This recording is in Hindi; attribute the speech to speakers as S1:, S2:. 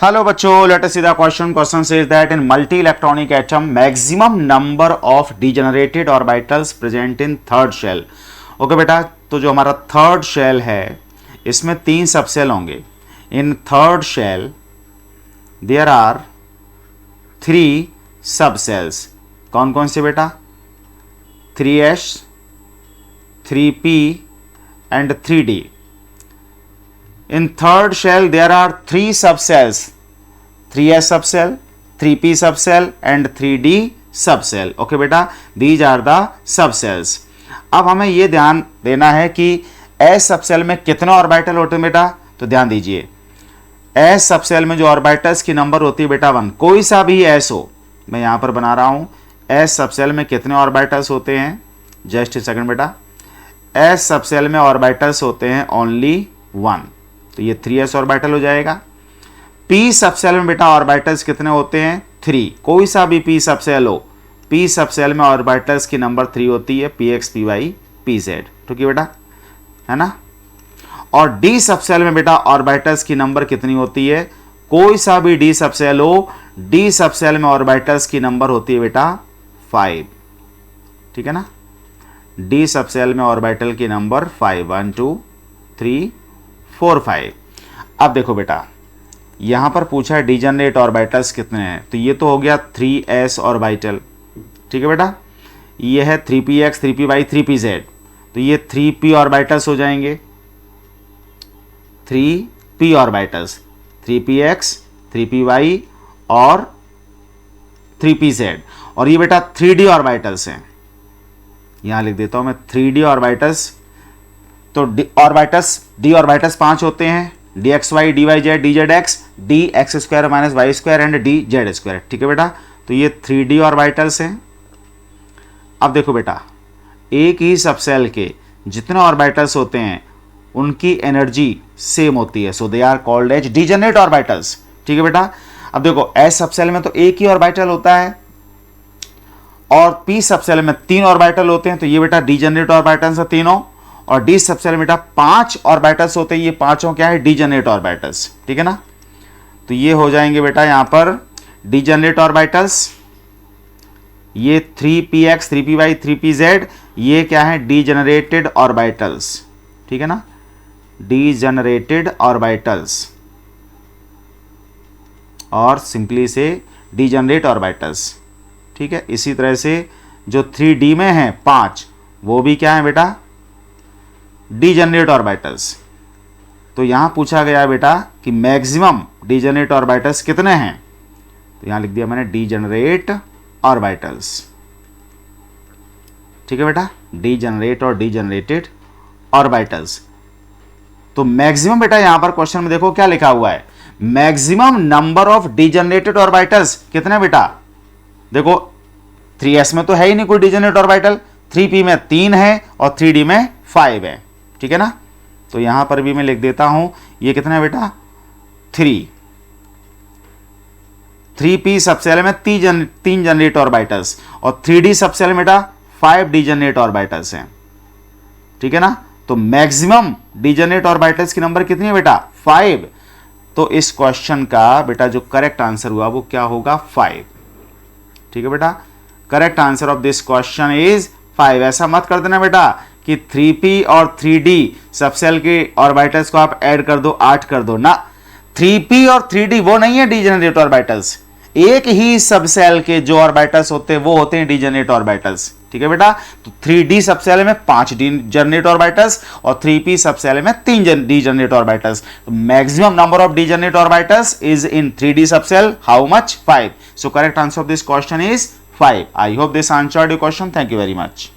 S1: Hello बच्चों, let us see the question. Question says that in multi-electronic atom, maximum number of degenerated orbitals present in third shell. Okay बेटा, तो जो हमारा थर्ड शेल है इसमें 3 सबसेल होंगे. In third shell there are 3 subshells. कौन कौन से बेटा? 3s, 3p and 3d. In third shell there are 3 subcells, 3s subcell, 3p subcell and 3d subcell. Okay बेटा, these are the subcells. अब हमें ये ध्यान देना है कि s सबसेल में कितने ऑर्बिटल होते हैं बेटा. तो ध्यान दीजिए, s सबसेल में जो ऑर्बिटल्स की नंबर होती है बेटा 1. कोई सा भी s हो, मैं यहां पर बना रहा हूं. s सबसेल में कितने ऑर्बिटल्स होते हैं? जस्ट ए सेकंड बेटा. s सबसेल में ऑर्बिटल्स होते हैं ओनली 1, तो ये 3s ऑर्बिटल हो जाएगा. p सबसेल में बेटा ऑर्बिटल्स कितने होते हैं? 3. कोई सा भी p सबसेल हो, p सबसेल में ऑर्बिटल्स की नंबर 3 होती है, px py pz. ठीक है बेटा, है ना. और d सबसेल में बेटा ऑर्बिटल्स की नंबर कितनी होती है? कोई सा भी d सबसेल हो, d सबसेल में ऑर्बिटल्स की नंबर होती है बेटा 5. ठीक है ना. d सबसेल में ऑर्बिटल की नंबर 5, 1 2 3 4 5. अब देखो बेटा, यहां पर पूछा है डिजनरेट ऑर्बिटल्स कितने हैं, तो ये तो हो गया 3s ऑर्बिटल. ठीक है बेटा, ये है 3px 3py 3pz, तो ये 3p ऑर्बिटल्स हो जाएंगे. 3p ऑर्बिटल्स, 3px 3py और 3pz. और ये बेटा 3d ऑर्बिटल्स हैं, यहां लिख देता हूं मैं 3d ऑर्बिटल्स. तो डी ऑर्बिटल्स 5 होते हैं, dxy dyz dzx dx square minus Y square and dz square. ठीक है बेटा, तो ये 3d ऑर्बिटल्स हैं. अब देखो बेटा, एक ही सबसेल के जितने ऑर्बिटल्स होते हैं उनकी एनर्जी सेम होती है, so they are called as degenerate orbitals. ठीक है बेटा. अब देखो, s सबसेल में तो एक ही ऑर्बिटल होता है और p सबसेल में 3 ऑर्बिटल होते हैं, तो ये बेटा डिजनरेट ऑर्बिटल्स है तीनों. और d सबसेल में बेटा 5 ऑर्बिटल्स होते हैं, ये पांचों क्या है? Degenerate orbitals. ठीक है ना. तो ये हो जाएंगे बेटा यहां पर डिजनरेट ऑर्बिटल्स. ये 3px 3py 3pz, ये क्या है? Degenerated orbitals. ठीक है ना, डिजनरेटेड ऑर्बिटल्स और सिंपली से डिजनरेट ऑर्बिटल्स. ठीक है. इसी तरह से जो 3d में है 5, वो भी क्या है बेटा? Degenerate orbitals. तो यहां पूछा गया बेटा कि मैक्सिमम डिजनरेट ऑर्बिटल्स कितने हैं, तो यहां लिख दिया मैंने डिजनरेट ऑर्बिटल्स. ठीक है बेटा, डिजनरेट और डिजनरेटेड ऑर्बिटल्स. तो मैक्सिमम बेटा यहां पर क्वेश्चन में देखो क्या लिखा हुआ है, maximum number of degenerated orbitals कितने बेटा? देखो 3s में तो है ही नहीं कोई डिजनरेट ऑर्बिटल, 3p में 3 है और 3d में 5 है. ठीक है ना. तो यहां पर भी मैं लिख देता हूं, ये कितना है बेटा? 3p सबसेल में 3 जनरेट ऑर्बिटल्स और 3d सबसेल में बेटा 5 डिजनरेट ऑर्बिटल्स हैं. ठीक है ना. तो मैक्सिमम डिजनरेट ऑर्बिटल्स की नंबर कितनी है बेटा? 5. तो इस क्वेश्चन का बेटा जो करेक्ट आंसर हुआ वो क्या होगा? 5. ठीक है बेटा, correct answer of this question is 5. ऐसा मत कर देना बेटा कि 3p और 3d सबसेल के ऑर्बिटल्स को आप ऐड कर दो, 8 कर दो ना. 3p और 3d वो नहीं है डिजनरेट ऑर्बिटल्स. एक ही सबसेल के जो ऑर्बिटल्स होते हैं वो होते हैं डिजनरेट ऑर्बिटल्स. ठीक है बेटा. तो 3d सबसेल में 5 डिजनरेट ऑर्बिटल्स और 3p सबसेल में 3 degenerate orbitals. Maximum number of degenerate orbitals is in 3d subshell. How much? 5. So correct answer of this question is 5. I hope this answered your question. Thank you very much.